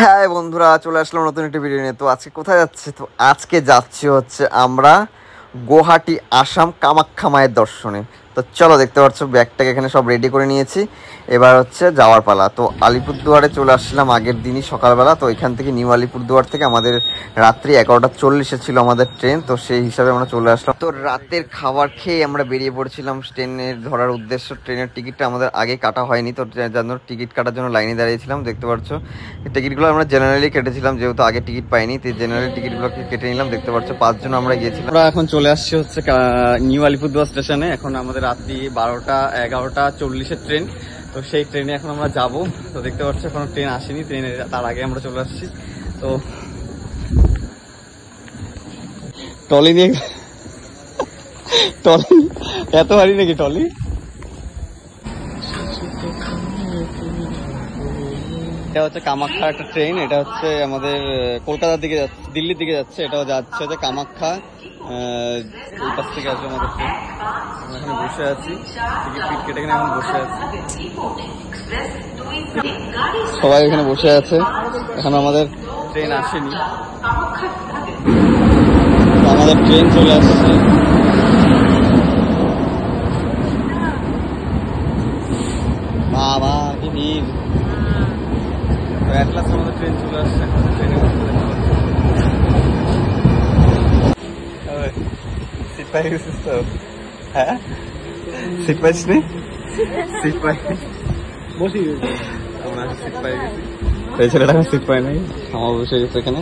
হ্যাঁ বন্ধুরা, চলে আসলাম নতুন একটি ভিডিও নিয়ে। তো আজকে কোথায় যাচ্ছে? তো আজকে যাচ্ছি হচ্ছে আমরা গুয়াহাটি, আসাম কামাখ্যা মায়ের দর্শনে। তো চলো, দেখতে পাচ্ছ ব্যাগটাকে এখানে সব রেডি করে নিয়েছি। এবার হচ্ছে যাওয়ার পালা। তো আলিপুরদুয়ারে চলে আসছিলাম আগের দিনই সকালবেলা। তো এখান থেকে নিউ আলিপুরদুয়ার থেকে আমাদের রাত্রি 11:40 ছিল আমাদের ট্রেন। তো সেই হিসাবে আমরা চলে আসলাম। তো রাতের খাবার খেয়ে আমরা বেরিয়ে পড়ছিলাম ট্রেনের ধরার উদ্দেশ্য। ট্রেনের টিকিটটা আমাদের আগে কাটা হয়নি, তো যার টিকিট কাটার জন্য লাইনে দাঁড়িয়েছিলাম। দেখতে পাচ্ছ টিকিটগুলো আমরা জেনারেলি কেটেছিলাম, যেহেতু আগে টিকিট পাইনি। তো জেনারেল টিকিটগুলোকে কেটে নিলাম। দেখতে পাচ্ছ 5 জন আমরা গিয়েছিলাম। আমরা এখন চলে আসছি হচ্ছে নিউ আলিপুরদুয়ার স্টেশনে। এখন আমাদের রাত্রি 11:40 ট্রেন। তো সেই ট্রেনে এখন আমরা যাব। তো দেখতে পাচ্ছ এখনো ট্রেন আসেনি, ট্রেনের তার আগে আমরা চলে আসছি। তো ট্রলি নিয়ে ট্রলি এত ভারী নাকি ট্রলি? এটা হচ্ছে কামাখ্যা একটা ট্রেন। এটা হচ্ছে আমাদের কলকাতার দিকে যাচ্ছে, দিল্লির দিকে যাচ্ছে। এটাও যাচ্ছে হচ্ছে কামাখ্যা। ওই পাশ থেকে আসবে আমাদের ট্রেন। আমরা এখানে বসে আছি, টিকিট কেটে এখানে এখন বসে আছি। সবাই এখানে বসে আছে, এখন আমাদের ট্রেন আসেনি। আমাদের ট্রেন চলে আসছে। বাবা কি ভিড়! আমাদের ট্রেন চলে আসছে। সিট পাই গেছিস তো? হ্যাঁ, সিট পাইস নি? সিট পাই বসি, আমরা সিট পাই গেছি। এই ছেলেটা এখন সিট পাই নাই, আমার বসে গেছে এখানে।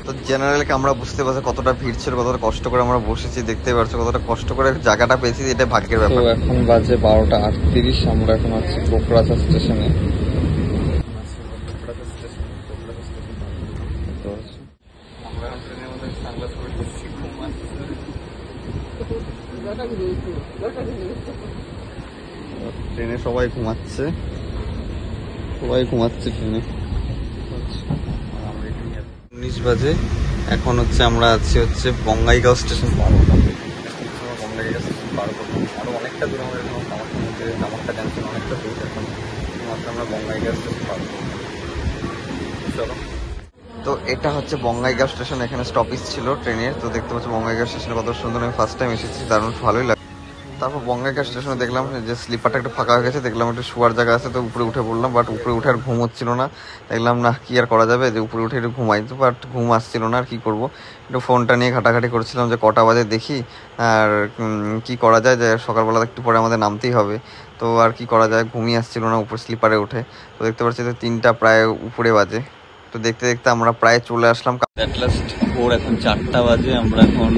তো জেনারেলকে আমরা বুঝতে পারছি কতটা ভিড় ছিল, কতটা কষ্ট করে আমরা বসেছি। দেখতে পাচ্ছ কতটা কষ্ট করে জায়গাটা পেয়েছি, এটা ভাগ্যের ব্যাপার। এখন বাজে 12:38। আমরা এখন আছি কোকরাঝা স্টেশনে। ট্রেনে সবাই ঘুমাচ্ছে, ট্রেনে 19 বাজে। এখন হচ্ছে আমরা আছি হচ্ছে বঙ্গাইগাঁও স্টেশন পার হলাম। বঙ্গাইগাঁও স্টেশন পার করলাম, আরো অনেকটা দূর। আমাদের এখন কামাখ্যা জাংশন অনেকটা দূর। এখন মাত্র আমরা বঙ্গাইগাঁও স্টেশন পার করলাম। চলো। তো এটা হচ্ছে বঙ্গাইগাঁও স্টেশন, এখানে স্টপেজ ছিল ট্রেনের। তো দেখতে পাচ্ছি বঙ্গাইগাঁও স্টেশনে কত সুন্দর। আমি ফার্স্ট টাইম এসেছি, দারুণ ভালোই লাগে। তারপর বঙ্গাইগাঁও স্টেশনে দেখলাম যে স্লিপারটা একটু ফাঁকা হয়ে গেছে, দেখলাম একটু শোয়ার জায়গা আছে। তো উপরে উঠে পড়লাম, বাট উপরে উঠে আর ঘুম হচ্ছিল না। দেখলাম না, কি আর করা যাবে, যে উপরে উঠে একটু ঘুমাই। তো বাট ঘুম আসছিল না, আর কি করবো। একটু ফোনটা নিয়ে ঘাটাঘাটি করছিলাম যে কটা বাজে দেখি, আর কি করা যায়, যে সকালবেলা একটু পরে আমাদের নামতেই হবে। তো আর কি করা যায়, ঘুমিয়ে আসছিল না উপর স্লিপারে উঠে। তো দেখতে পাচ্ছি তো 3টা প্রায় উপরে বাজে। তো দেখতে দেখতে আমরা প্রায় চলে আসলাম। অ্যাট লাস্ট ভোর এখন 4টা বাজে। আমরা এখন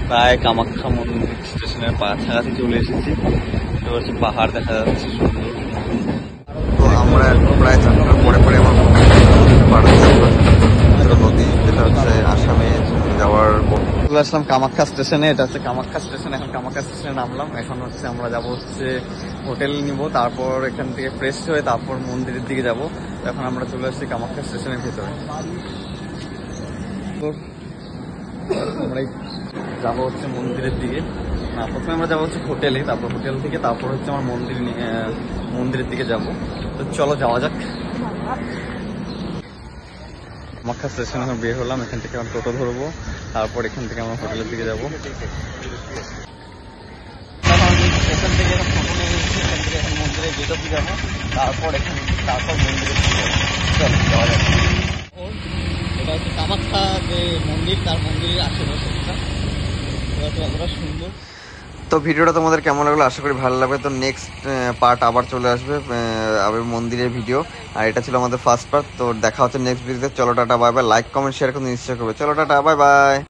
প্রায় কামাখ্যা মন্দির স্টেশনের কাছাকাছি চলে এসেছি। তো হচ্ছে পাহাড় দেখা যাচ্ছে সুন্দর। তো আমরা প্রায় 4টার পরে পরে আমার নদী, যেটা হচ্ছে আসামে যাওয়ার। চলে আসলাম কামাখ্যা স্টেশনে। এটা হচ্ছে কামাখ্যা স্টেশন। এখন কামাখ্যা স্টেশনে নামলাম। এখন হচ্ছে আমরা যাবো হচ্ছে হোটেল নিব, তারপর এখান থেকে ফ্রেশ হয়ে তারপর মন্দিরের দিকে যাব। এখন আমরা চলে আসছি কামাখ্যা স্টেশনের ভেতরে। তো আমরা যাবো হচ্ছে মন্দিরের দিকে। প্রথমে আমরা যাবো হচ্ছে হোটেলে, তারপর হোটেল থেকে তারপর হচ্ছে আমার মন্দিরের দিকে যাব। তো চলো যাওয়া যাক। কামাখ্যা স্টেশন এখন বের হলাম, এখান থেকে আমরা টোটো ধরবো, তারপর এখান থেকে আমরা হোটেলের দিকে যাবো। এখান থেকে এখন মন্দিরের ভেতর দিকে যাবো, তারপর মন্দিরের দিকে যাবো। চলো যাওয়া যাক। এটা হচ্ছে কামাখ্যা যে মন্দির, তার মন্দিরের আশেপাশে এতটা সুন্দর। তো ভিডিওটা তোমাদের কেমন লাগলো, আশা করি ভালো লাগবে। তো নেক্সট পার্ট আবার চলে আসবে, আবার মন্দিরের ভিডিও। আর এটা ছিল আমাদের ফার্স্ট পার্ট। তো দেখা হচ্ছে নেক্সট ভিডিওতে। চলো tata, bye bye. Like comment share করতে নিশ্চয় করবে। চলো টাটা, বাই বাই।